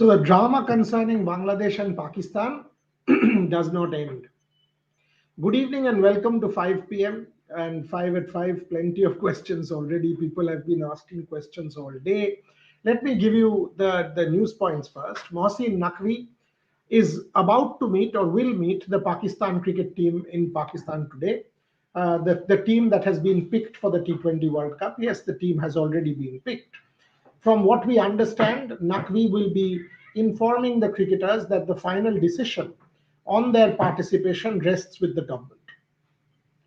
So the drama concerning Bangladesh and Pakistan does not end. Good evening and welcome to 5 p.m. and 5 at 5. Plenty of questions already. People have been asking questions all day. Let me give you the news points first. Mohsin Naqvi is about to meet or will meet the Pakistan cricket team in Pakistan today. The team that has been picked for the T20 World Cup. Yes, the team has already been picked. From what we understand, Naqvi will be informing the cricketers that the final decision on their participation rests with the government.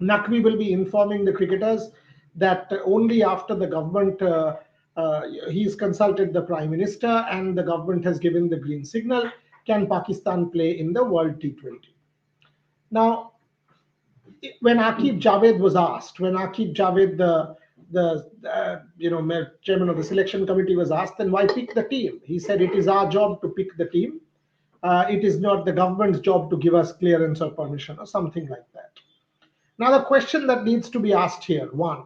Naqvi will be informing the cricketers that only after the government, he's consulted the Prime Minister and the government has given the green signal, can Pakistan play in the World T20. Now, when Aqib Javed was asked, when Aqib Javed, the chairman of the selection committee, was asked, then why pick the team? He said it is our job to pick the team. It is not the government's job to give us clearance or permission or something like that. Now, the question that needs to be asked here: one,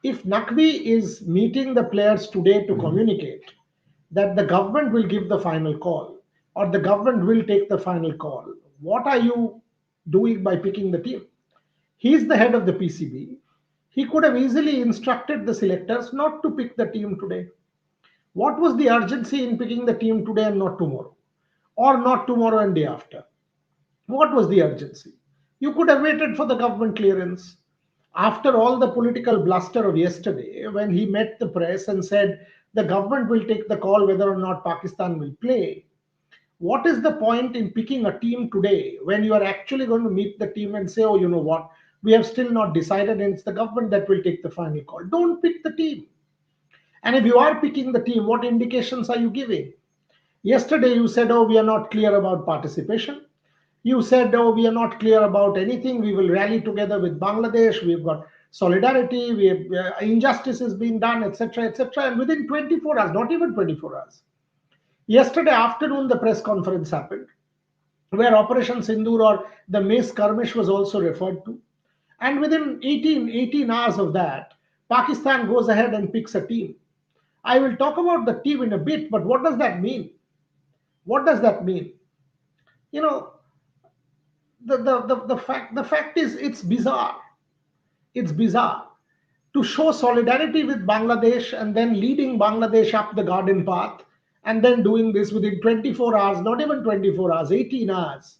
if Naqvi is meeting the players today to communicate that the government will give the final call or the government will take the final call, what are you doing by picking the team? He's the head of the PCB. He could have easily instructed the selectors not to pick the team today. What was the urgency in picking the team today and not tomorrow? Or not tomorrow and day after? What was the urgency? You could have waited for the government clearance. After all the political bluster of yesterday, when he met the press and said the government will take the call whether or not Pakistan will play, what is the point in picking a team today when you are actually going to meet the team and say, oh, you know what, we have still not decided and it's the government that will take the final call? Don't pick the team. And if you are picking the team, what indications are you giving? Yesterday you said, oh, we are not clear about participation. You said, oh, we are not clear about anything. We will rally together with Bangladesh. We've got solidarity. We have, injustice is being done, etc., etc. And within 24 hours, not even 24 hours, yesterday afternoon, the press conference happened where Operation Sindoor or the May skirmish was also referred to. And within 18 hours of that, Pakistan goes ahead and picks a team. I will talk about the team in a bit, but what does that mean? What does that mean? You know, the fact is, it's bizarre. It's bizarre to show solidarity with Bangladesh and then leading Bangladesh up the garden path and then doing this within 24 hours, not even 24 hours, 18 hours,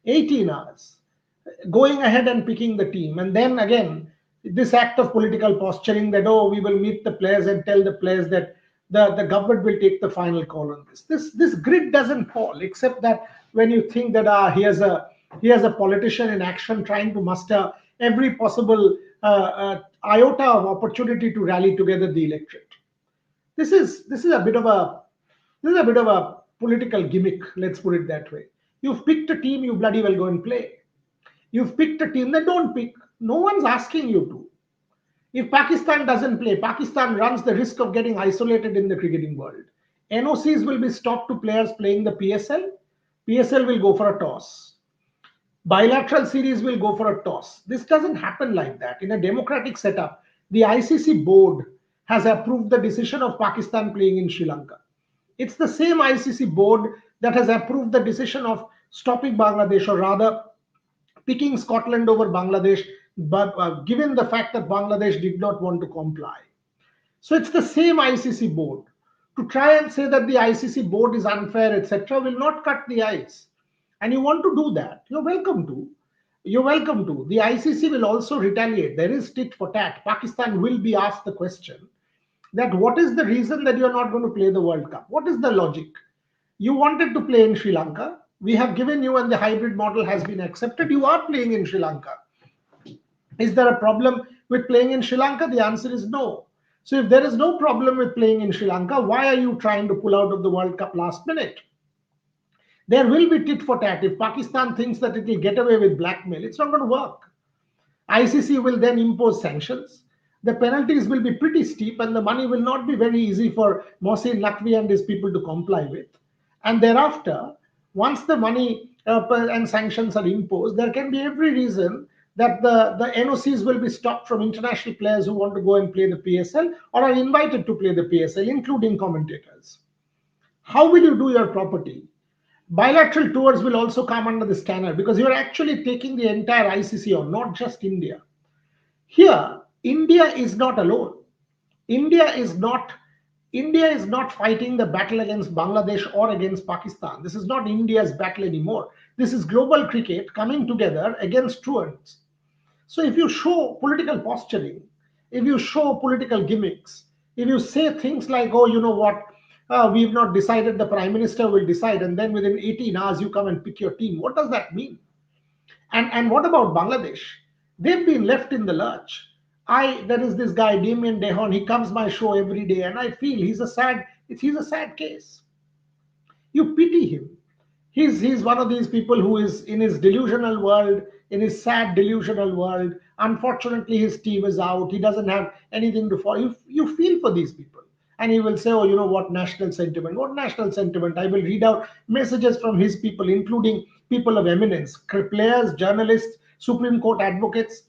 18 hours, going ahead and picking the team. And then again, this act of political posturing that, oh, we will meet the players and tell the players that the government will take the final call on this. This grid doesn't fall, except that when you think that here's a politician in action trying to muster every possible iota of opportunity to rally together the electorate. This is a bit of a political gimmick. Let's put it that way. You've picked a team, you bloody well go and play. You've picked a team, then don't pick. No one's asking you to. If Pakistan doesn't play, Pakistan runs the risk of getting isolated in the cricketing world. NOCs will be stopped to players playing the PSL. PSL will go for a toss. Bilateral series will go for a toss. This doesn't happen like that. In a democratic setup, the ICC board has approved the decision of Pakistan playing in Sri Lanka. It's the same ICC board that has approved the decision of stopping Bangladesh, or rather picking Scotland over Bangladesh, but given the fact that Bangladesh did not want to comply. So it's the same ICC board. To try and say that the ICC board is unfair, etc., will not cut the ice. And you want to do that, you're welcome to. You're welcome to. The ICC will also retaliate. There is tit for tat. Pakistan will be asked the question that what is the reason that you're not going to play the World Cup? What is the logic? You wanted to play in Sri Lanka. We have given you, and the hybrid model has been accepted. You are playing in Sri Lanka. Is there a problem with playing in Sri Lanka? The answer is no. So if there is no problem with playing in Sri Lanka, why are you trying to pull out of the World Cup last minute? There will be tit for tat. If Pakistan thinks that it will get away with blackmail, it's not going to work. ICC will then impose sanctions. The penalties will be pretty steep and the money will not be very easy for Mohsin Naqvi and his people to comply with. And thereafter, once the money and sanctions are imposed, there can be every reason that the NOCs will be stopped from international players who want to go and play the PSL or are invited to play the PSL, including commentators. How will you do your property? Bilateral tours will also come under the scanner because you are actually taking the entire ICC on, not just India. Here, India is not alone. India is not India is not fighting the battle against Bangladesh or against Pakistan. This is not India's battle anymore. This is global cricket coming together against truants. So if you show political posturing, if you show political gimmicks, if you say things like, oh, you know what, we've not decided, the prime minister will decide, and then within 18 hours you come and pick your team, what does that mean? And what about Bangladesh? They've been left in the lurch. There is this guy Damien Dehon. He comes my show every day, and I feel he's a sad case. You pity him. He's one of these people who is in his delusional world, in his sad delusional world. Unfortunately, his team is out. He doesn't have anything to follow. You feel for these people. And he will say, oh, you know what, national sentiment. What national sentiment? I will read out messages from his people, including people of eminence, players, journalists, Supreme Court advocates,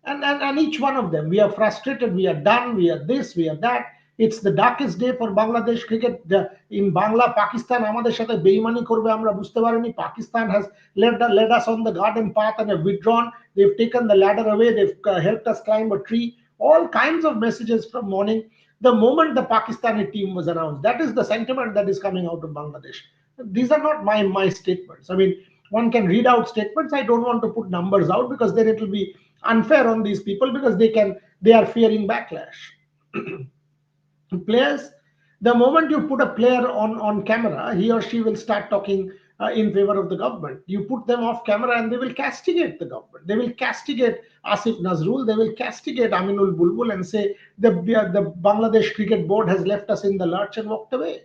and each one of them. We are frustrated, we are done, we are this, we are that. It's the darkest day for Bangladesh cricket. In Bangla, Pakistan আমাদের সাথে বেইমানি করবে আমরা বুঝতে পারিনি. Pakistan has led us on the garden path and have withdrawn. They've taken the ladder away. They've helped us climb a tree. All kinds of messages from morning. The moment the Pakistani team was announced, that is the sentiment that is coming out of Bangladesh. These are not my statements. I mean, one can read out statements. I don't want to put numbers out because then it will be unfair on these people because they are fearing backlash. Players, the moment you put a player on camera, he or she will start talking in favor of the government. You put them off camera and they will castigate the government. They will castigate Asif Nazrul. They will castigate Aminul Bulbul and say the Bangladesh Cricket Board has left us in the lurch and walked away.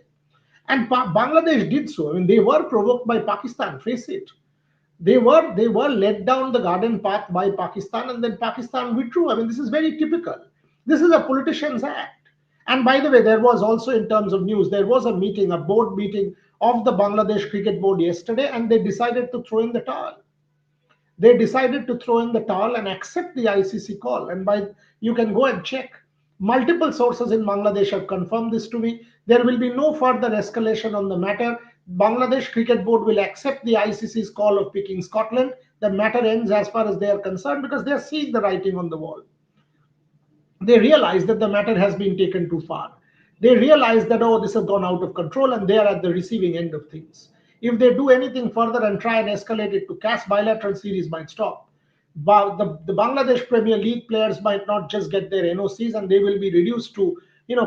And Bangladesh did so. I mean, they were provoked by Pakistan, face it. They were led down the garden path by Pakistan, and then Pakistan withdrew. I mean, this is very typical. This is a politician's act. And by the way, there was also, in terms of news, there was a meeting, a board meeting of the Bangladesh Cricket Board yesterday, and they decided to throw in the towel. They decided to throw in the towel and accept the ICC call. And you can go and check. Multiple sources in Bangladesh have confirmed this to me. There will be no further escalation on the matter. Bangladesh Cricket Board will accept the ICC's call of picking Scotland. The matter ends as far as they are concerned because they are seeing the writing on the wall. They realize that the matter has been taken too far. They realize that, oh, this has gone out of control and they are at the receiving end of things. If they do anything further and try and escalate it to cash, bilateral series might stop. But the Bangladesh Premier League players might not just get their NOCs and they will be reduced to,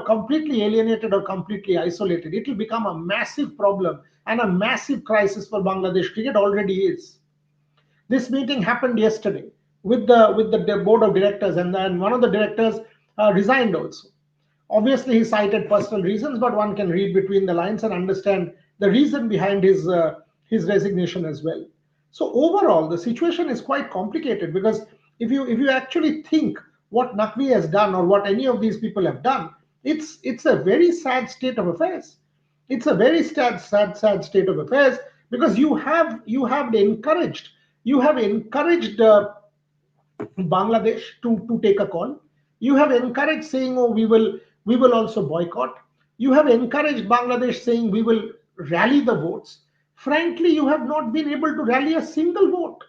completely alienated or completely isolated. It will become a massive problem and a massive crisis for Bangladesh cricket. Already is. This meeting happened yesterday with the board of directors, and one of the directors resigned also. Obviously, he cited personal reasons, but one can read between the lines and understand the reason behind his resignation as well. So overall, the situation is quite complicated because if you actually think what Naqvi has done or what any of these people have done, it's a very sad state of affairs. It's a very sad state of affairs because you have encouraged Bangladesh to take a call. You have encouraged saying, oh, we will also boycott. You have encouraged Bangladesh saying we will rally the votes. Frankly, you have not been able to rally a single vote.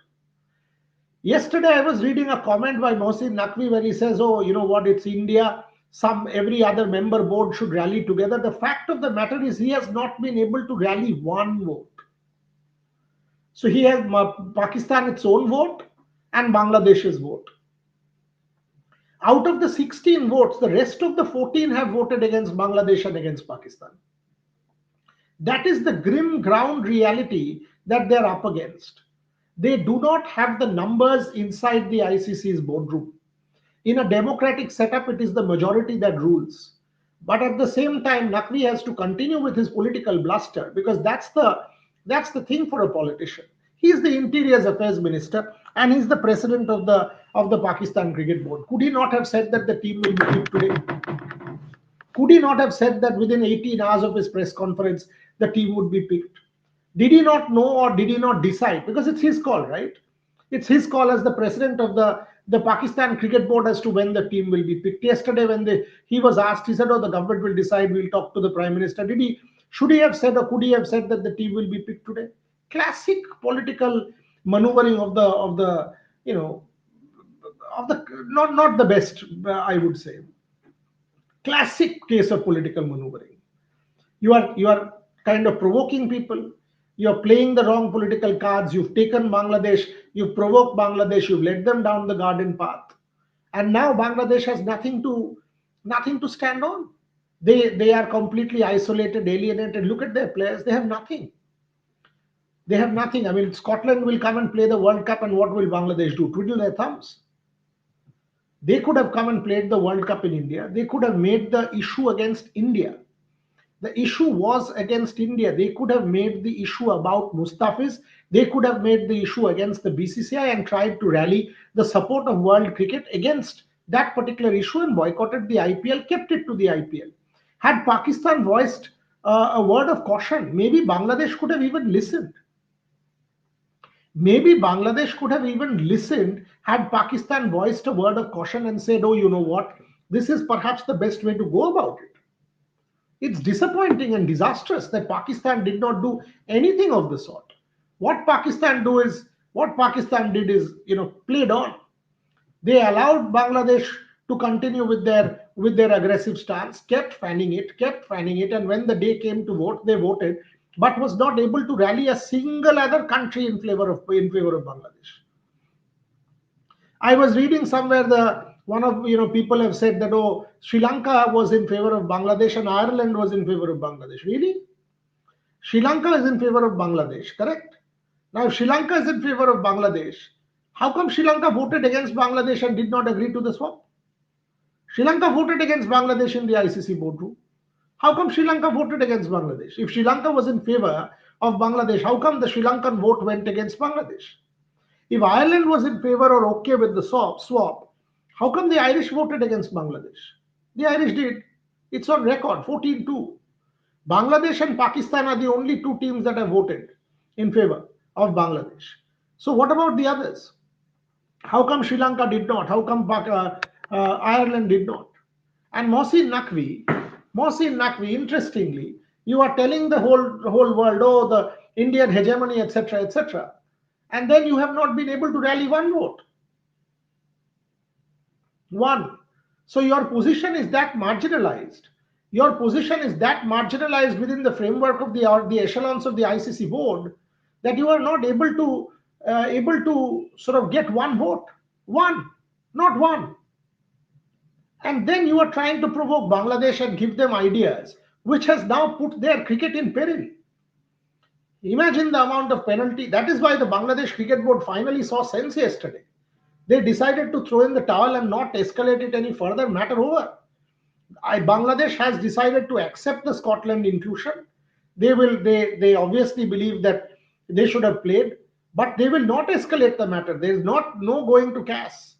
Yesterday, I was reading a comment by Mohsin Naqvi where he says, oh, you know what, it's India. Every other member board should rally together. The fact of the matter is he has not been able to rally one vote. So he has Pakistan its own vote and Bangladesh's vote. Out of the 16 votes, the rest of the 14 have voted against Bangladesh and against Pakistan. That is the grim ground reality that they're up against. They do not have the numbers inside the ICC's boardroom. In a democratic setup, it is the majority that rules. But at the same time, Naqvi has to continue with his political bluster because that's the thing for a politician. He is the Interior Affairs Minister and he's the president of the Pakistan Cricket Board. Could he not have said that the team will be picked today? Could he not have said that within 18 hours of his press conference, the team would be picked? Did he not know or did he not decide? Because it's his call, right? It's his call as the president of the Pakistan Cricket Board as to when the team will be picked. Yesterday, when he was asked, he said, oh, the government will decide, we'll talk to the Prime Minister. Should he have said, or could he have said that the team will be picked today? Classic political maneuvering of the you know of the not the best, I would say. Classic case of political maneuvering. You are kind of provoking people. You're playing the wrong political cards. You've taken Bangladesh, you've provoked Bangladesh, you've led them down the garden path, and now Bangladesh has nothing to stand on. They are completely isolated, alienated. Look at their players. They have nothing. I mean, Scotland will come and play the World Cup, and what will Bangladesh do? Twiddle their thumbs. They could have come and played the World Cup in India. They could have made the issue against India. The issue was against India. They could have made the issue about Mustafiz. They could have made the issue against the BCCI and tried to rally the support of world cricket against that particular issue and boycotted the IPL, kept it to the IPL. Had Pakistan voiced a word of caution, maybe Bangladesh could have even listened. Maybe Bangladesh could have even listened had Pakistan voiced a word of caution and said, oh, you know what? This is perhaps the best way to go about it. It's disappointing and disastrous that Pakistan did not do anything of the sort. What Pakistan did is, played on. They allowed Bangladesh to continue with their aggressive stance, kept fanning it, and when the day came to vote, they voted, but was not able to rally a single other country in favor of Bangladesh. I was reading somewhere the one of people have said that, oh, Sri Lanka was in favor of Bangladesh and Ireland was in favor of Bangladesh. Really? Sri Lanka is in favor of Bangladesh, correct? Now, if Sri Lanka is in favor of Bangladesh, how come Sri Lanka voted against Bangladesh and did not agree to the swap? Sri Lanka voted against Bangladesh in the ICC boardroom. How come Sri Lanka voted against Bangladesh? If Sri Lanka was in favor of Bangladesh, how come the Sri Lankan vote went against Bangladesh? If Ireland was in favor or okay with the swap, how come the Irish voted against Bangladesh? The Irish did. It's on record, 14-2. Bangladesh and Pakistan are the only two teams that have voted in favor of Bangladesh. So what about the others? How come Sri Lanka did not? How come Ireland did not? And Mohsin Naqvi, interestingly, you are telling the whole world, oh, the Indian hegemony, etc., etc., and then you have not been able to rally one vote. One. So your position is that marginalized. Your position is that marginalized within the framework of the echelons of the ICC board that you are not able to sort of get one vote. One, not one. And then you are trying to provoke Bangladesh and give them ideas, which has now put their cricket in peril. Imagine the amount of penalty. That is why the Bangladesh Cricket Board finally saw sense yesterday. They decided to throw in the towel and not escalate it any further. Matter over. Bangladesh has decided to accept the Scotland inclusion. They obviously believe that they should have played, but they will not escalate the matter. There is no going to CAS.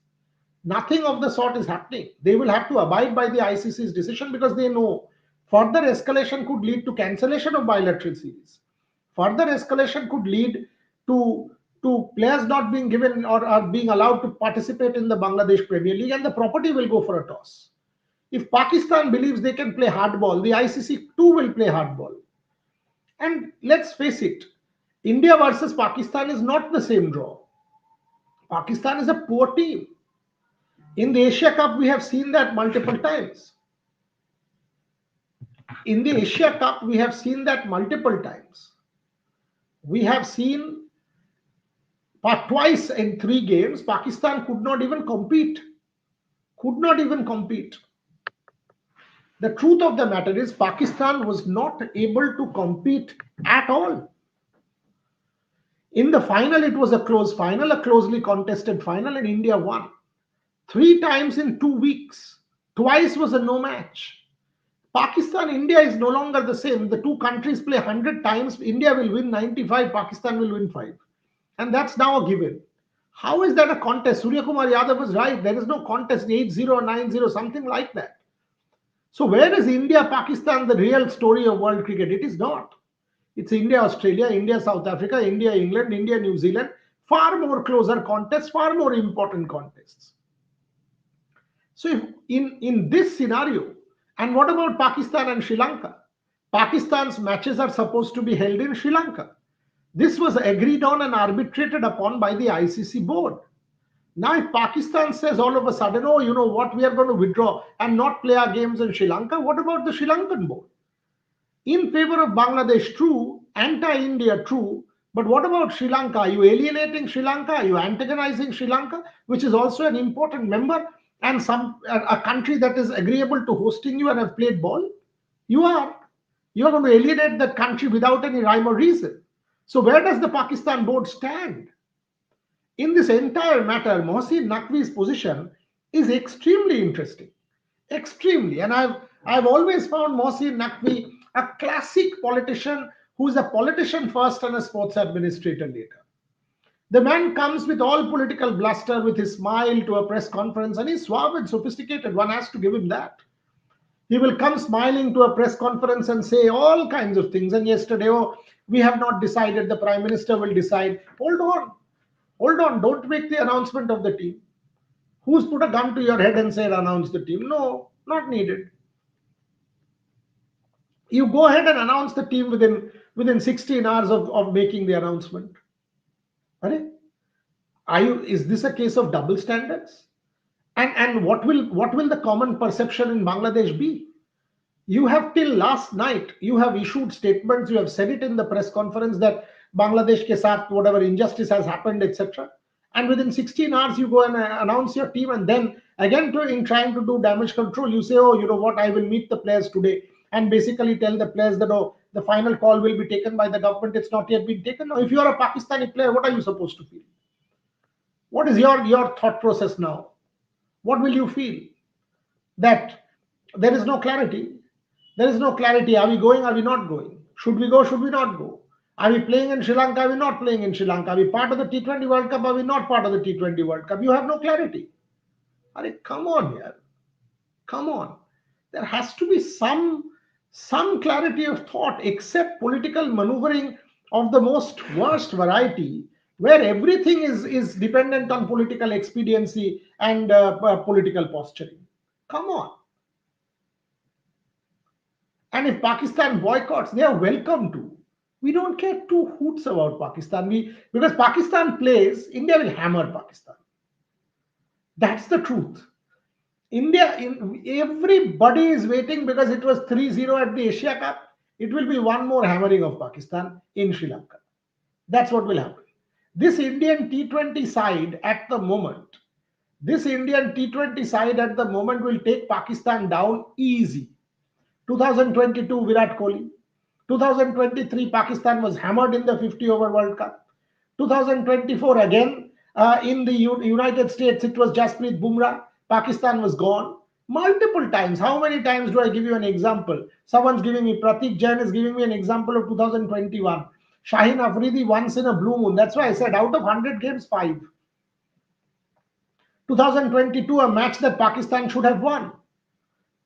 Nothing of the sort is happening. They will have to abide by the ICC's decision because they know further escalation could lead to cancellation of bilateral series. Further escalation could lead to players not being given or are being allowed to participate in the Bangladesh Premier League, and the property will go for a toss. If Pakistan believes they can play hardball, the ICC too will play hardball. And let's face it, India versus Pakistan is not the same draw. Pakistan is a poor team. In the Asia Cup, we have seen that multiple times. In the Asia Cup, we have seen that multiple times. We have seen twice in 3 games, Pakistan could not even compete. The truth of the matter is Pakistan was not able to compete at all. In the final, it was a close final, a closely contested final, and India won. 3 times in 2 weeks. Twice was a no match. Pakistan, India is no longer the same. The two countries play 100 times. India will win 95, Pakistan will win 5. And that's now a given. How is that a contest? Surya Kumar Yadav was right. There is no contest, 8-0 or 9-0, something like that. So where is India, Pakistan, the real story of world cricket? It is not. It's India, Australia, India, South Africa, India, England, India, New Zealand. Far more closer contests, far more important contests. So if in this scenario, and what about Pakistan and Sri Lanka? Pakistan's matches are supposed to be held in Sri Lanka. This was agreed on and arbitrated upon by the ICC board. Now, if Pakistan says all of a sudden, oh, you know what, we are going to withdraw and not play our games in Sri Lanka, what about the Sri Lankan board? In favor of Bangladesh, true, anti India, true, but what about Sri Lanka? Are you alienating Sri Lanka? Are you antagonizing Sri Lanka, which is also an important member and a country that is agreeable to hosting you and have played ball? You are. You are going to alienate that country without any rhyme or reason. So, where does the Pakistan board stand? In this entire matter, Mohsin Naqvi's position is extremely interesting. Extremely. And I've always found Mohsin Naqvi a classic politician who is a politician first and a sports administrator later. The man comes with all political bluster with his smile to a press conference, and he's suave and sophisticated. One has to give him that. He will come smiling to a press conference and say all kinds of things. And yesterday, oh, we have not decided, the prime minister will decide. Hold on, don't make the announcement of the team. Who's put a gun to your head and said announce the team? No, not needed. You go ahead and announce the team within 16 hours of making the announcement. Is this a case of double standards? And what will the common perception in Bangladesh be? You have till last night, you have issued statements, you have said it in the press conference that Bangladesh ke saath whatever injustice has happened, etc. And within 16 hours, you go and announce your team, and then again in trying to do damage control, you say, oh, you know what, I will meet the players today and basically tell the players that, oh, the final call will be taken by the government. It's not yet been taken. Now, if you are a Pakistani player, what are you supposed to feel? What is your thought process now? What will you feel? That there is no clarity. There is no clarity. Are we going? Are we not going? Should we go? Should we not go? Are we playing in Sri Lanka? Are we not playing in Sri Lanka? Are we part of the T20 World Cup? Are we not part of the T20 World Cup? You have no clarity. Come on here. Come on. There has to be some clarity of thought, except political maneuvering of the most worst variety, where everything is dependent on political expediency and political posturing. Come on. And if Pakistan boycotts, they are welcome to. We don't care two hoots about Pakistan. Because Pakistan plays, India will hammer Pakistan. That's the truth. Everybody is waiting because it was 3-0 at the Asia Cup. It will be one more hammering of Pakistan in Sri Lanka. That's what will happen. This Indian T20 side at the moment will take Pakistan down easy. 2022, Virat Kohli. 2023, Pakistan was hammered in the 50-over World Cup. 2024, again, in the United States, it was Jasprit Bumrah. Pakistan was gone. Multiple times. How many times do I give you an example? Someone's giving me, Pratik Jain is giving me an example of 2021. Shaheen Afridi once in a blue moon. That's why I said out of 100 games, 5. 2022, a match that Pakistan should have won.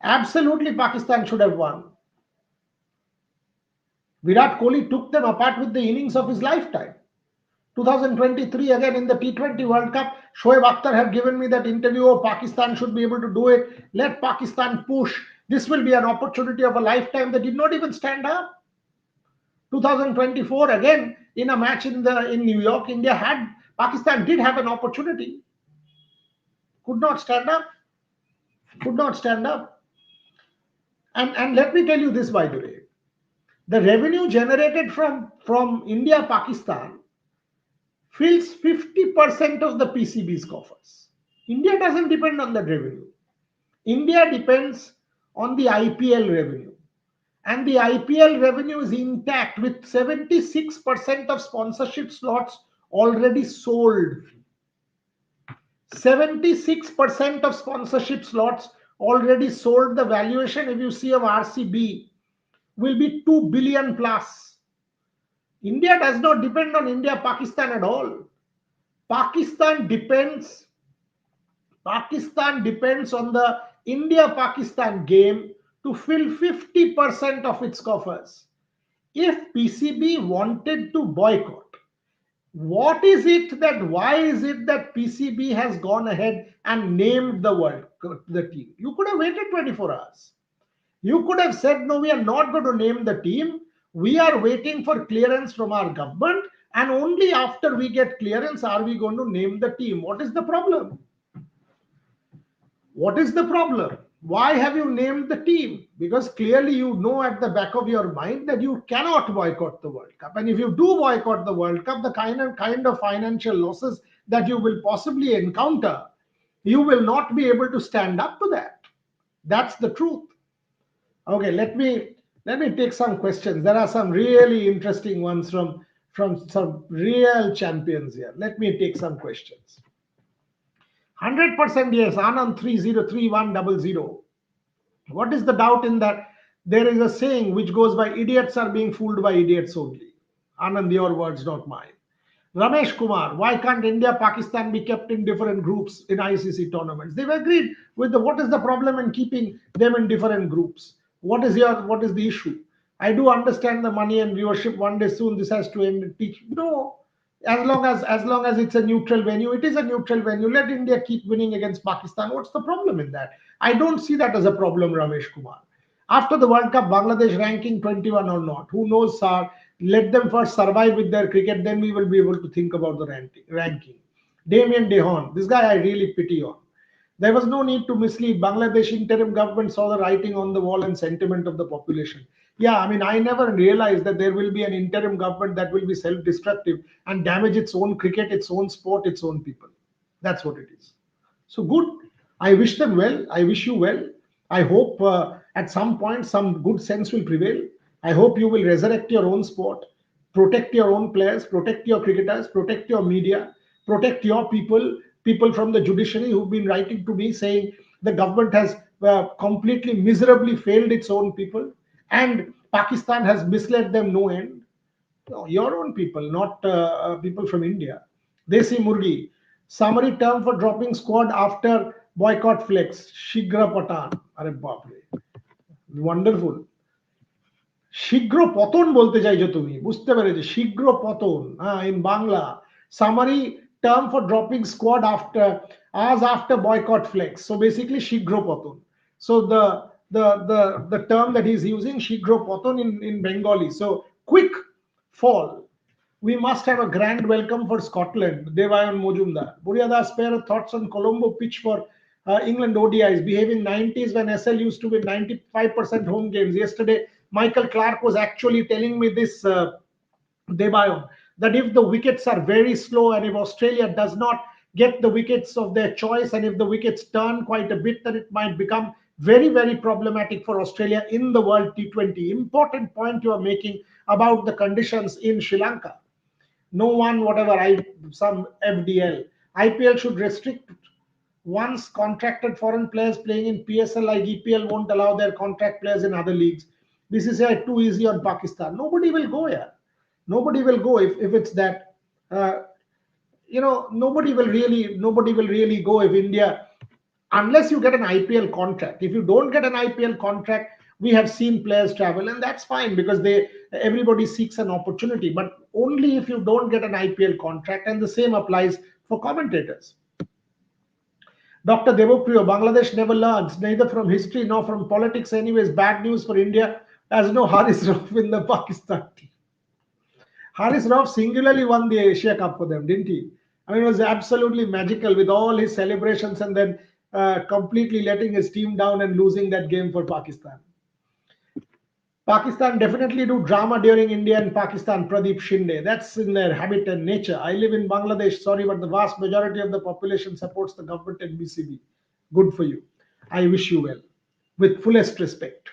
Absolutely, Pakistan should have won. Virat Kohli took them apart with the innings of his lifetime. 2023, again in the T20 World Cup, Shoaib Akhtar had given me that interview, oh, Pakistan should be able to do it. Let Pakistan push. This will be an opportunity of a lifetime. They did not even stand up. 2024, again, in a match in New York, Pakistan did have an opportunity. Could not stand up. Could not stand up. And let me tell you this, by the way. The revenue generated from India, Pakistan fills 50% of the PCB's coffers. India doesn't depend on that revenue. India depends on the IPL revenue. And the IPL revenue is intact with 76% of sponsorship slots already sold. 76% of sponsorship slots already sold. The valuation, if you see, of RCB will be 2 billion plus. India does not depend on India, Pakistan at all. Pakistan depends on the India-Pakistan game to fill 50% of its coffers. If PCB wanted to boycott, why is it that PCB has gone ahead and named the team? You could have waited 24 hours. You could have said, no, we are not going to name the team. We are waiting for clearance from our government, and only after we get clearance are we going to name the team. What is the problem? What is the problem? Why have you named the team? Because clearly you know at the back of your mind that you cannot boycott the World Cup. And if you do boycott the World Cup, the kind of financial losses that you will possibly encounter, you will not be able to stand up to that. That's the truth. Okay, let me take some questions. There are some really interesting ones from some real champions here. Let me take some questions. 100% yes, Anand 303100. What is the doubt in that? There is a saying which goes by, idiots are being fooled by idiots only. Anand, your words, not mine. Ramesh Kumar, why can't India, Pakistan be kept in different groups in ICC tournaments? They've agreed with the, what is the problem in keeping them in different groups? What is the issue? I do understand the money and viewership. One day soon this has to end. Teach no, as long as it's a neutral venue, it is a neutral venue. Let India keep winning against Pakistan. What's the problem in that? I don't see that as a problem, Ramesh Kumar. After the World Cup, Bangladesh ranking 21 or not, who knows, sir? Let them first survive with their cricket, then we will be able to think about the ranking. Damien Dehon, this guy I really pity on. There was no need to mislead. Bangladesh interim government saw the writing on the wall and sentiment of the population. Yeah, I mean, I never realized that there will be an interim government that will be self-destructive and damage its own cricket, its own sport, its own people. That's what it is. So good. I wish them well. I wish you well. I hope at some point some good sense will prevail. I hope you will resurrect your own sport, protect your own players, protect your cricketers, protect your media, protect your people, people from the judiciary who've been writing to me saying the government has completely miserably failed its own people and Pakistan has misled them no end. No, your own people, not people from India. Desi Murgi, summary term for dropping squad after boycott flex. Shigra Patan. Are bapre. Wonderful. শীঘ্র পতন বলতে চাইছো তুমি, বুঝতে পেরেছি, শীঘ্র পতন, হ্যাঁ, in Bangla. Summary term for dropping squad after as after boycott flex. So basically শীঘ্র পতন. So the term that he's using, শীঘ্র পতন, in Bengali. So quick fall. We must have a grand welcome for Scotland. Devayan Mojumdar. Buryada, spare thoughts on Colombo pitch for England ODIs, behaving 90s when SL used to win 95% home games. Yesterday, Michael Clark was actually telling me this, Devayan, that if the wickets are very slow and if Australia does not get the wickets of their choice and if the wickets turn quite a bit, then it might become very, very problematic for Australia in the World T20. Important point you are making about the conditions in Sri Lanka. No one, whatever, some FDL. IPL should restrict once contracted foreign players playing in PSL like EPL won't allow their contract players in other leagues. This is too easy on Pakistan. Nobody will go here. Nobody will go if it's that. Uh, nobody will really go if India, unless you get an IPL contract. If you don't get an IPL contract, we have seen players travel, and that's fine because everybody seeks an opportunity. But only if you don't get an IPL contract, and the same applies for commentators. Dr. Devopriyo, Bangladesh never learns neither from history nor from politics. Anyways, bad news for India as no Haris Rauf in the Pakistan team. Haris Rauf singularly won the Asia Cup for them, didn't he? I mean, it was absolutely magical with all his celebrations and then completely letting his team down and losing that game for Pakistan. Pakistan definitely do drama during India and Pakistan, Pradeep Shinde. That's in their habit and nature. I live in Bangladesh, sorry, but the vast majority of the population supports the government and BCB. Good for you. I wish you well. With fullest respect.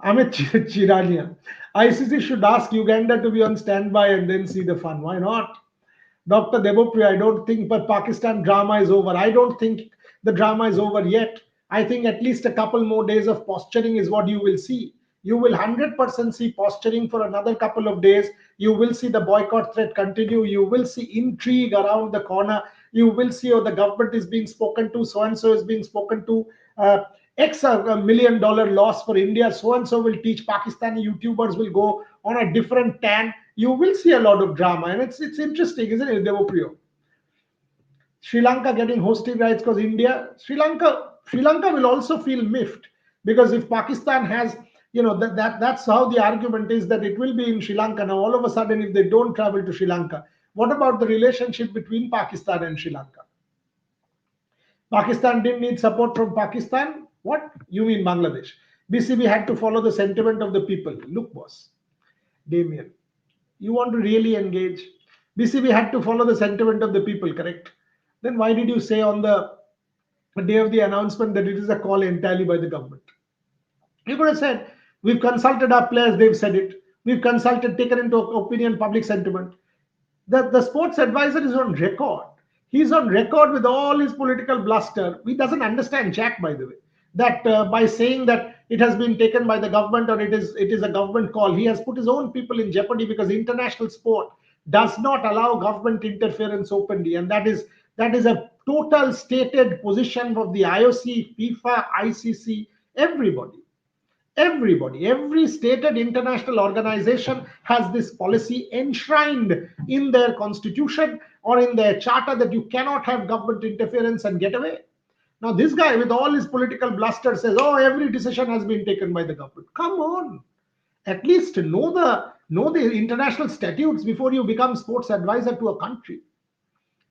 Amit Chirania. ICC should ask Uganda to be on standby and then see the fun. Why not? Dr. Debopri, I don't think but Pakistan drama is over. I don't think the drama is over yet. I think at least a couple more days of posturing is what you will see. You will 100% see posturing for another couple of days. You will see the boycott threat continue. You will see intrigue around the corner. You will see, oh, the government is being spoken to, so and so is being spoken to. X $1 million loss for India. So and so will teach Pakistani YouTubers will go on a different tan. You will see a lot of drama, and it's interesting, isn't it, Devopriyo? Sri Lanka getting hosting rights because India, Sri Lanka will also feel miffed. Because if Pakistan has, that's how the argument is, that it will be in Sri Lanka. Now, all of a sudden, if they don't travel to Sri Lanka, what about the relationship between Pakistan and Sri Lanka? Pakistan didn't need support from Pakistan. What? You mean Bangladesh? BCB had to follow the sentiment of the people. Look, boss, Damien, you want to really engage? BCB had to follow the sentiment of the people, correct? Then why did you say on the day of the announcement that it is a call entirely by the government? You could have said, we've consulted our players, they've said it. We've consulted, taken into opinion public sentiment. The sports advisor is on record. He's on record with all his political bluster. He doesn't understand Jack, by the way. That by saying that it has been taken by the government, or it is a government call, he has put his own people in jeopardy, because international sport does not allow government interference openly, and that is a total stated position of the IOC, FIFA, ICC, everybody. Every stated international organization has this policy enshrined in their constitution or in their charter, that you cannot have government interference and get away. Now, this guy with all his political bluster says, oh, every decision has been taken by the government. Come on. At least know the international statutes before you become sports advisor to a country.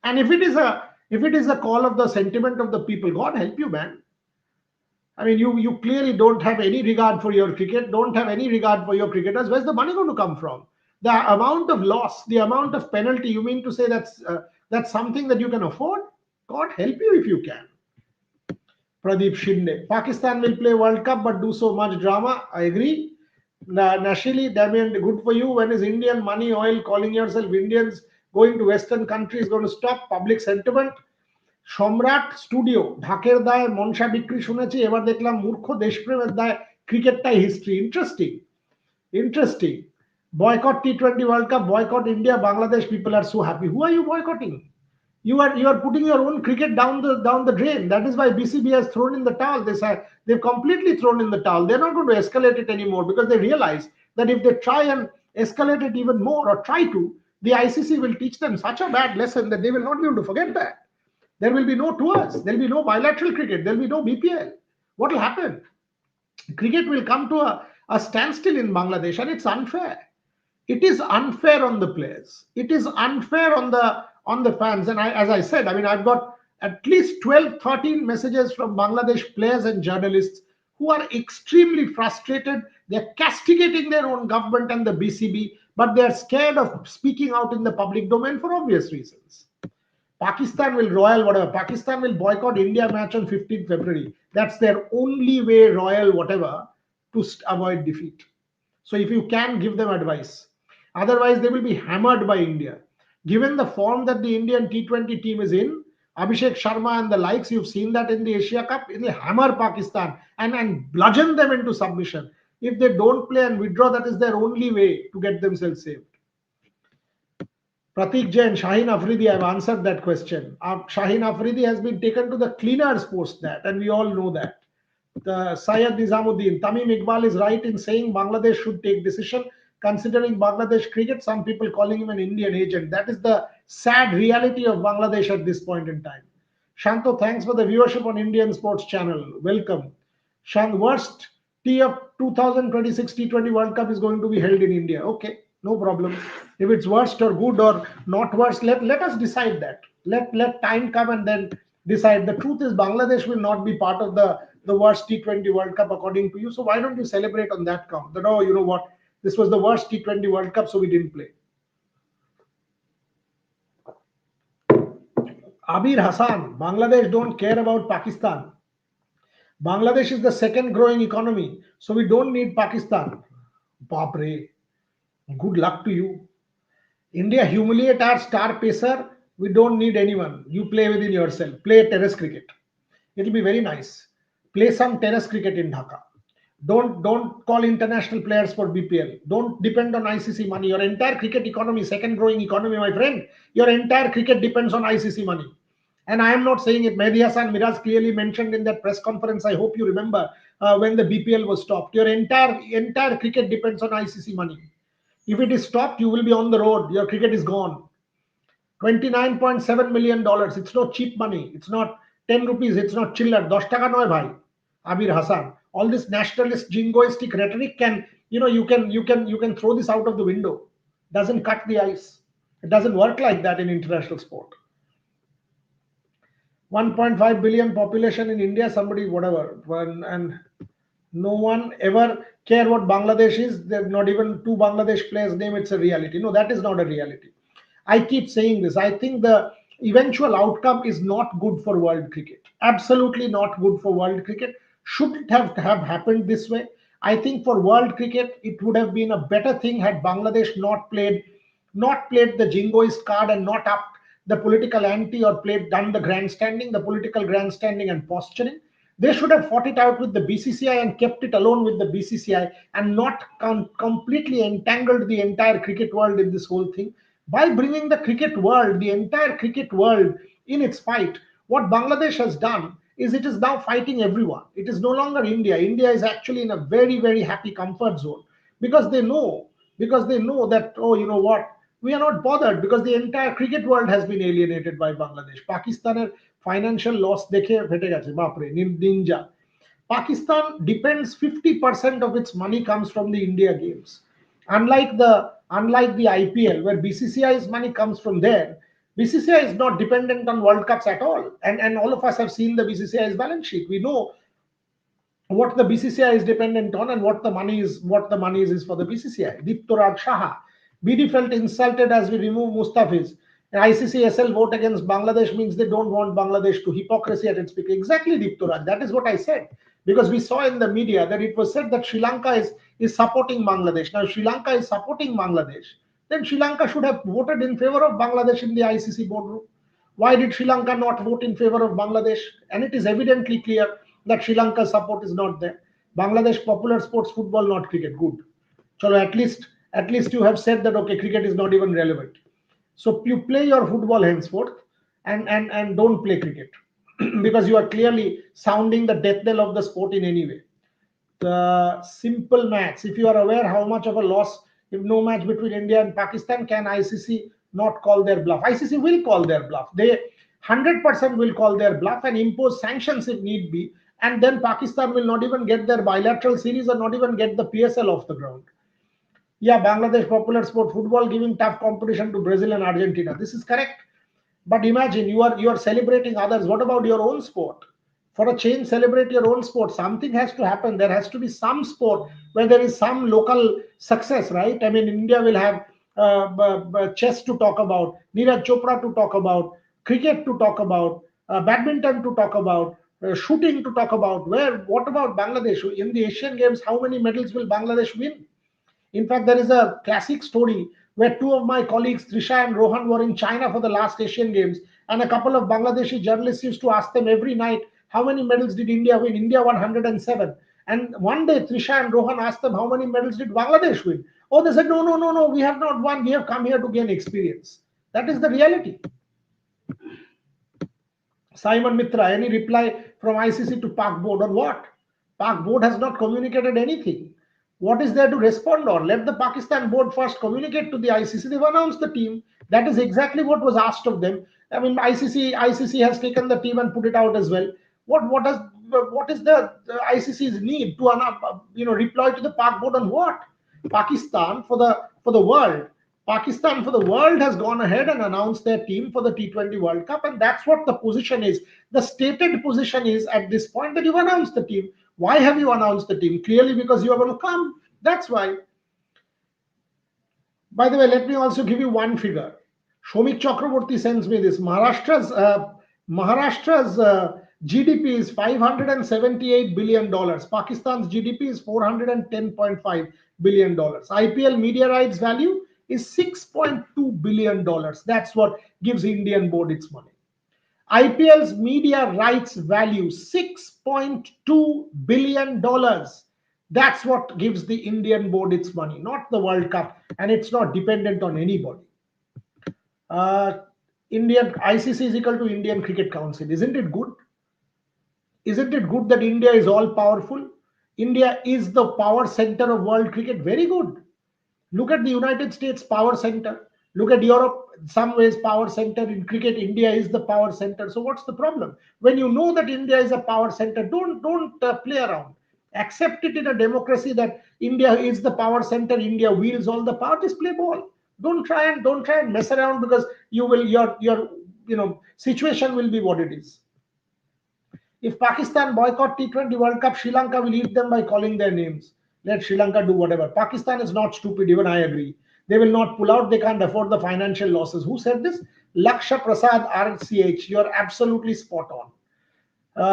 And if it is a call of the sentiment of the people, God help you, man. I mean, you clearly don't have any regard for your cricket, don't have any regard for your cricketers. Where's the money going to come from? The amount of loss, the amount of penalty, you mean to say that's something that you can afford? God help you if you can. Pradeep Shinde. Pakistan will play World Cup but do so much drama. I agree. Nashili, Damien, good for you. When is Indian money, oil, calling yourself Indians, going to Western countries going to stop public sentiment? সম্রাট studio ঢাকের দায় মনসা বিক্রি শুনেছি, এবার দেখলাম মূর্খ দেশপ্রেমের দায় ক্রিকেটটাই history. Interesting. Boycott T20 World Cup, boycott India, Bangladesh, people are so happy. Who are you boycotting? You are putting your own cricket down the drain. That is why BCB has thrown in the towel. They've completely thrown in the towel. They're not going to escalate it anymore, because they realize that if they try and escalate it even more, or try to, the ICC will teach them such a bad lesson that they will not be able to forget that. There will be no tours. There will be no bilateral cricket. There will be no BPL. What will happen? Cricket will come to a standstill in Bangladesh, and it's unfair. It is unfair on the players. It is unfair on the fans. And as I said, I mean, I've got at least 12, 13 messages from Bangladesh players and journalists who are extremely frustrated. They're castigating their own government and the BCB, but they're scared of speaking out in the public domain for obvious reasons. Pakistan will royal whatever. Pakistan will boycott India match on 15th February. That's their only way, royal whatever, to avoid defeat. So if you can, give them advice. Otherwise, they will be hammered by India. Given the form that the Indian T20 team is in, Abhishek Sharma and the likes, you've seen that in the Asia Cup, it will hammer Pakistan and bludgeon them into submission. If they don't play and withdraw, that is their only way to get themselves saved. Pratik Jain, Shaheen Afridi, I've answered that question. Shaheen Afridi has been taken to the cleaners post that, and we all know that. The Syed Nizamuddin, Tamim Iqbal is right in saying Bangladesh should take decision. Considering Bangladesh cricket, some people calling him an Indian agent. That is the sad reality of Bangladesh at this point in time. Shanto, thanks for the viewership on Indian Sports Channel. Welcome. Worst T of 2026 T20 World Cup is going to be held in India. Okay, no problem. If it's worst or good or not worst, let us decide that. Let time come and then decide. The truth is, Bangladesh will not be part of the worst T20 World Cup according to you. So why don't you celebrate on that count? That, oh, you know what? This was the worst T20 World Cup, so we didn't play. Abir Hassan, Bangladesh don't care about Pakistan. Bangladesh is the second growing economy, so we don't need Pakistan. Bapre, good luck to you. India humiliate our star pacer. We don't need anyone. You play within yourself. Play terrace cricket. It'll be very nice. Play some terrace cricket in Dhaka. Don't call international players for BPL. Don't depend on ICC money. Your entire cricket economy, second growing economy, my friend, your entire cricket depends on ICC money. And I am not saying it. Mehdi Hassan Miraz clearly mentioned in that press conference, I hope you remember, when the BPL was stopped. Your entire cricket depends on ICC money. If it is stopped, you will be on the road. Your cricket is gone. $29.7 million. It's not cheap money. It's not 10 rupees. It's not chiller. 10 taka noy bhai. Abir Hassan. All this nationalist jingoistic rhetoric can, you can throw this out of the window. Doesn't cut the ice. It doesn't work like that in international sport. 1.5 billion population in India, somebody, whatever, and no one ever care what Bangladesh is. There not even two Bangladesh players name. It's a reality. No, that is not a reality. I keep saying this. I think the eventual outcome is not good for world cricket. Absolutely not good for world cricket. Shouldn't have happened this way. I think for world cricket, it would have been a better thing had Bangladesh not played the jingoist card and not upped the political ante or done the grandstanding, the political grandstanding and posturing. They should have fought it out with the BCCI and kept it alone with the BCCI and not completely entangled the entire cricket world in this whole thing. By bringing the entire cricket world in its fight, what Bangladesh has done is it is now fighting everyone. It is no longer India. India is actually in a very, very happy comfort zone because they know that, oh, you know what, we are not bothered because the entire cricket world has been alienated by Bangladesh. Pakistaner financial loss দেখে ফেটে গেছে বাপরে ninja. Pakistan depends 50% of its money comes from the India games. Unlike the IPL where BCCI's money comes from there, BCCI is not dependent on World Cups at all. And all of us have seen the BCCI's balance sheet. We know what the BCCI is dependent on and what the money is for the BCCI. Diptoraj Shaha. BD felt insulted as we remove Mustafiz. ICCSL vote against Bangladesh means they don't want Bangladesh to hypocrisy at its peak. Exactly, Diptoraj. That is what I said. Because we saw in the media that it was said that Sri Lanka is supporting Bangladesh. Now, Sri Lanka is supporting Bangladesh. Then Sri Lanka should have voted in favor of Bangladesh in the ICC boardroom. Why did Sri Lanka not vote in favor of Bangladesh? And it is evidently clear that Sri Lanka's support is not there. Bangladesh popular sports, football, not cricket. Good. Chalo, at least you have said that okay, cricket is not even relevant. So you play your football henceforth and don't play cricket because you are clearly sounding the death knell of the sport in any way. The simple maths. If you are aware how much of a loss if no match between India and Pakistan, can ICC not call their bluff? ICC will call their bluff. They 100% will call their bluff and impose sanctions if need be. And then Pakistan will not even get their bilateral series or not even get the PSL off the ground. Yeah, Bangladesh popular sport football giving tough competition to Brazil and Argentina. This is correct. But imagine you are celebrating others. What about your own sport? For a change, celebrate your own sport. Something has to happen. There has to be some sport where there is some local success, right? I mean, India will have chess to talk about, Neeraj Chopra to talk about, cricket to talk about, badminton to talk about, shooting to talk about. What about Bangladesh? In the Asian Games, how many medals will Bangladesh win? In fact, there is a classic story where two of my colleagues, Trisha and Rohan, were in China for the last Asian Games, and a couple of Bangladeshi journalists used to ask them every night, how many medals did India win? India won 107. And one day, Trisha and Rohan asked them, how many medals did Bangladesh win? Oh, they said, no, no, no, no, we have not won. We have come here to gain experience. That is the reality. Simon Mitra, any reply from ICC to Pak board on what? Pak board has not communicated anything. What is there to respond on? Let the Pakistan board first communicate to the ICC. They've announced the team. That is exactly what was asked of them. I mean, ICC has taken the team and put it out as well. What is the ICC's need to reply to the Pak board on what? Pakistan for the world. Pakistan for the world has gone ahead and announced their team for the T20 World Cup, and that's what the position is. The stated position is at this point that you've announced the team. Why have you announced the team? Clearly because you are going to come. That's why. By the way, let me also give you one figure. Shomik Chakraborty sends me this. Maharashtra's GDP is $578 billion. Pakistan's GDP is $410.5 billion. IPL media rights value is $6.2 billion. That's what gives Indian board its money. IPL's media rights value $6.2 billion. That's what gives the Indian board its money, not the World Cup, and it's not dependent on anybody. Indian ICC is equal to Indian Cricket Council. Isn't it good? Isn't it good that India is all powerful? India is the power center of world cricket. Very good. Look at the United States power center. Look at Europe, some ways power center. In cricket, India is the power center. So what's the problem? When you know that India is a power center, don't play around. Accept it in a democracy that India is the power center, India wields all the power. Just play ball. Don't try and mess around, because your situation will be what it is. If Pakistan boycott T20 World Cup, Sri Lanka will eat them by calling their names. Let Sri Lanka do whatever. Pakistan is not stupid, even I agree. They will not pull out, they can't afford the financial losses. Who said this? Laksha Prasad RCH. You're absolutely spot on.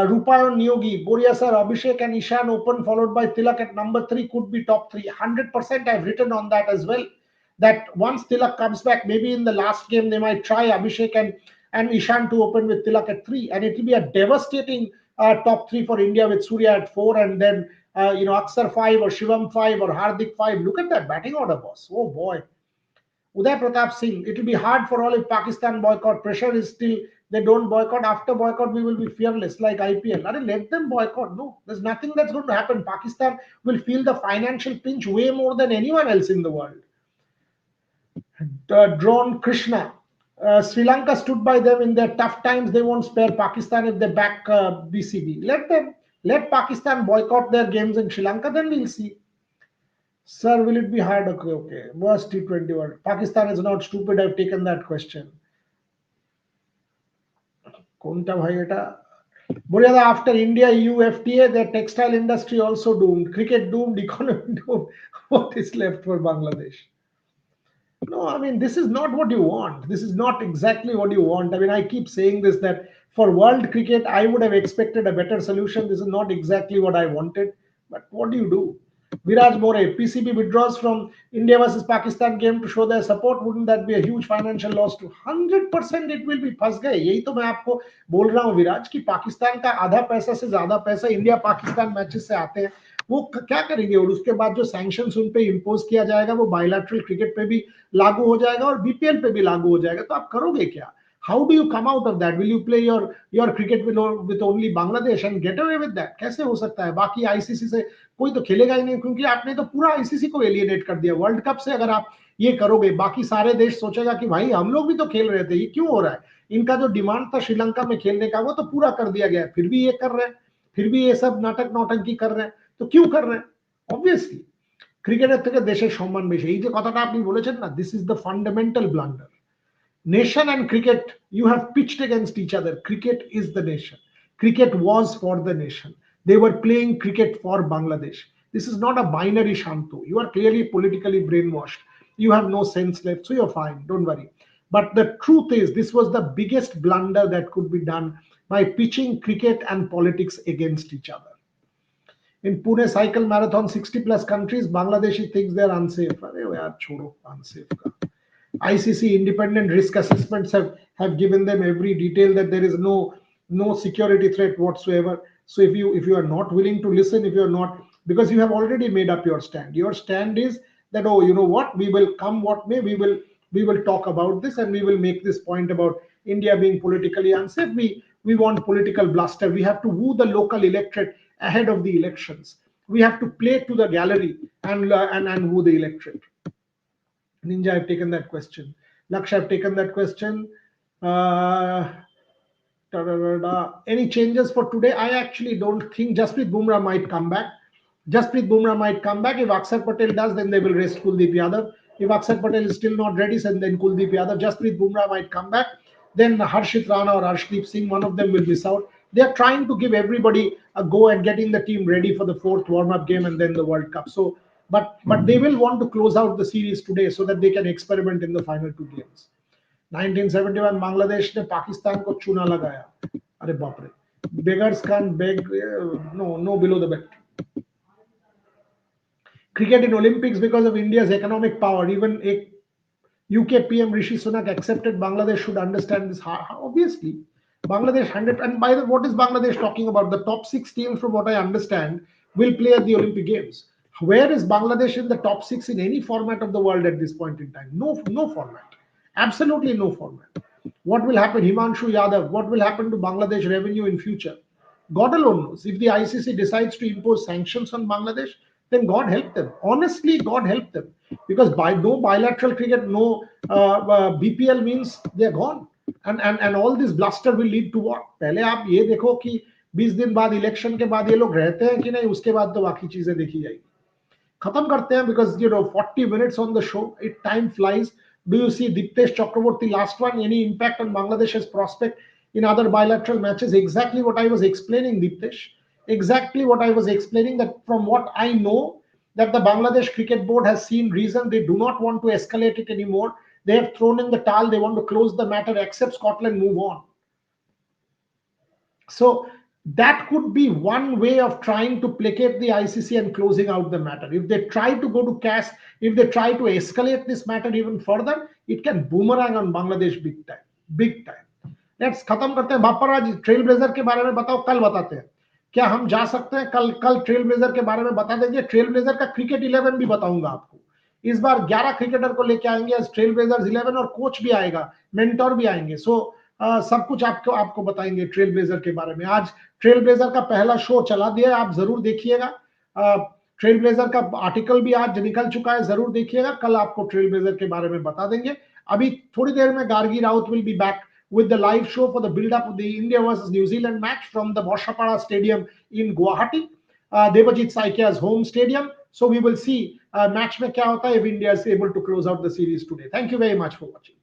Rupayan Nyogi, Boria sir, Abhishek and Ishan open, followed by Tilak at number 3, could be top 3. 100% I've written on that as well. That once Tilak comes back, maybe in the last game, they might try Abhishek and Ishan to open with Tilak at 3. And it will be a devastating top 3 for India with Surya at 4, and then Aksar 5 or Shivam 5 or Hardik 5. Look at that batting order, boss. Oh boy. Uday Pratap Singh, it will be hard for all if Pakistan boycott. Pressure is still, they don't boycott. After boycott, we will be fearless like IPL. Let them boycott. No, there's nothing that's going to happen. Pakistan will feel the financial pinch way more than anyone else in the world. Drone Krishna, Sri Lanka stood by them in their tough times. They won't spare Pakistan if they back BCB. Let Pakistan boycott their games in Sri Lanka, then we'll see. Sir, will it be hard? Okay. Worst T20 world. Pakistan is not stupid. I've taken that question. Konta bhai eta? Buryada, after India, EU, FTA, their textile industry also doomed. Cricket doomed, economy doomed. What is left for Bangladesh? No, I mean, this is not what you want. This is not exactly what you want. I mean, I keep saying this, that for world cricket, I would have expected a better solution. This is not exactly what I wanted. But what do? Viraj More, PCB withdraws from India versus Pakistan game to show their support. Wouldn't that be a huge financial loss to 100%? It will be फंस गए. यही तो मैं आपको बोल रहा हूँ विराज, कि पाकिस्तान का आधा पैसा से ज्यादा पैसा इंडिया पाकिस्तान मैचेस से आते हैं. वो क्या करेंगे, और उसके बाद जो सैंक्शंस उन पे इंपोज किया जाएगा वो बायलैटरल क्रिकेट पे भी लागू हो जाएगा और बीपीएल पे भी लागू हो जाएगा. तो आप करोगे क्या? How do you come out of that? Will you play your cricket with only Bangladesh and get away with that? कैसे हो सकता है? बाकी आईसीसी से कोई तो खेलेगा ही नहीं, क्योंकि आपने तो पूरा आईसीसी को एलिएनेट कर दिया. वर्ल्ड कप से अगर आप ये करोगे, बाकी सारे देश सोचेगा कि भाई हम लोग भी तो खेल रहे थे, ये क्यों हो रहा है? इनका जो डिमांड था श्रीलंका में खेलने का वो तो पूरा कर दिया गया, फिर भी ये कर रहे हैं, फिर भी ये सब नाटक नौटंकी कर रहे हैं. तो क्यों कर रहे हैं? Obviously, ক্রিকেটের থেকে দেশের সম্মান বেশি. এই যে কথাটা আপনি বলেছেন না, this is the fundamental blunder. Nation and cricket, you have pitched against each other. Cricket is the nation. Cricket was for the nation. They were playing cricket for Bangladesh. This is not a binary Shanto. You are clearly politically brainwashed. You have no sense left, so you're fine. Don't worry. But the truth is, this was the biggest blunder that could be done by pitching cricket and politics against each other. In Pune cycle marathon, 60 plus countries, Bangladeshi thinks they're unsafe. Arey yaar, chodo, unsafe ka. ICC independent risk assessments have given them every detail that there is no security threat whatsoever. So if you are not willing to listen, if you are not, because you have already made up your stand. Your stand is that, oh, you know what, we will come what may, we will talk about this and we will make this point about India being politically unsafe. We want political bluster. We have to woo the local electorate ahead of the elections. We have to play to the gallery and woo the electorate. Ninja, I've taken that question. Laksh, I've taken that question. Any changes for today? I actually don't think. Jasprit Bumrah might come back. If Akshar Patel does, then they will rest Kuldeep Yadav. If Akshar Patel is still not ready, then Kuldeep Yadav. Jasprit Bumrah might come back. Then Harshit Rana or Arshdeep Singh, one of them will miss out. They are trying to give everybody a go at getting the team ready for the fourth warm-up game and then the World Cup. So, but they will want to close out the series today so that they can experiment in the final two games. 1971 Bangladesh ने पाकिस्तान को चूना लगाया. अरे बाप रे. Beggars can't beg. No below the belt. Cricket in Olympics because of India's economic power. Even UK PM Rishi Sunak accepted Bangladesh should understand this. Obviously, Bangladesh 100. And by the what is Bangladesh talking about? The top 6 teams, from what I understand, will play at the Olympic Games. Where is Bangladesh in the top 6 in any format of the world at this point in time? No format. Absolutely no format. What will happen? Himanshu Yadav, what will happen to Bangladesh revenue in future? God alone knows. If the ICC decides to impose sanctions on Bangladesh, then God help them. Honestly, God help them. Because by no bilateral cricket, no BPL means they're gone. And all this bluster will lead to what? पहले आप ये देखो कि 20 दिन बाद election के बाद ये लोग रहते हैं कि नहीं, उसके बाद तो बाकी चीजें देखी जाएगी. खत्म करते हैं, because 40 minutes on the show, it time flies. Do you see Diptesh Chakraborty last one, any impact on Bangladesh's prospect in other bilateral matches? Exactly what I was explaining, Diptesh. Exactly what I was explaining, that from what I know, that the Bangladesh Cricket Board has seen reason, they do not want to escalate it anymore. They have thrown in the towel, they want to close the matter, accept Scotland, move on. So that could be one way of trying to placate the ICC and closing out the matter. If they try to go to CAS, if they try to escalate this matter even further, it can boomerang on Bangladesh big time, big time. Let's खत्म करते हैं. बापराज, trail blazer के बारे में बताओ, कल बताते हैं. क्या हम जा सकते हैं कल? कल ट्रेल ब्लेजर के बारे में बता देंगे. ट्रेल ब्लेजर का क्रिकेट 11 भी बताऊंगा आपको. इस बार 11 क्रिकेटर को लेके आएंगे एज ट्रेल ब्लेजर्स 11, और कोच भी आएगा, मेंटोर भी आएंगे. सो सब कुछ आपको आपको बताएंगे ट्रेल ब्लेजर के बारे में. आज ट्रेल ब्लेजर का पहला शो चला दिया, आप जरूर देखिएगा. ट्रेल ब्लेजर का आर्टिकल भी आज निकल चुका है, जरूर देखिएगा. कल आपको ट्रेल ब्लेजर के बारे में बता देंगे. अभी थोड़ी देर में Gargi Raut will be back with the live show for the build up of the India versus New Zealand match from the Boshapada Stadium in Guwahati, Devajit Saikia's home stadium. So we will see match में क्या होता है if India is able to close out the series today. Thank you very much for watching.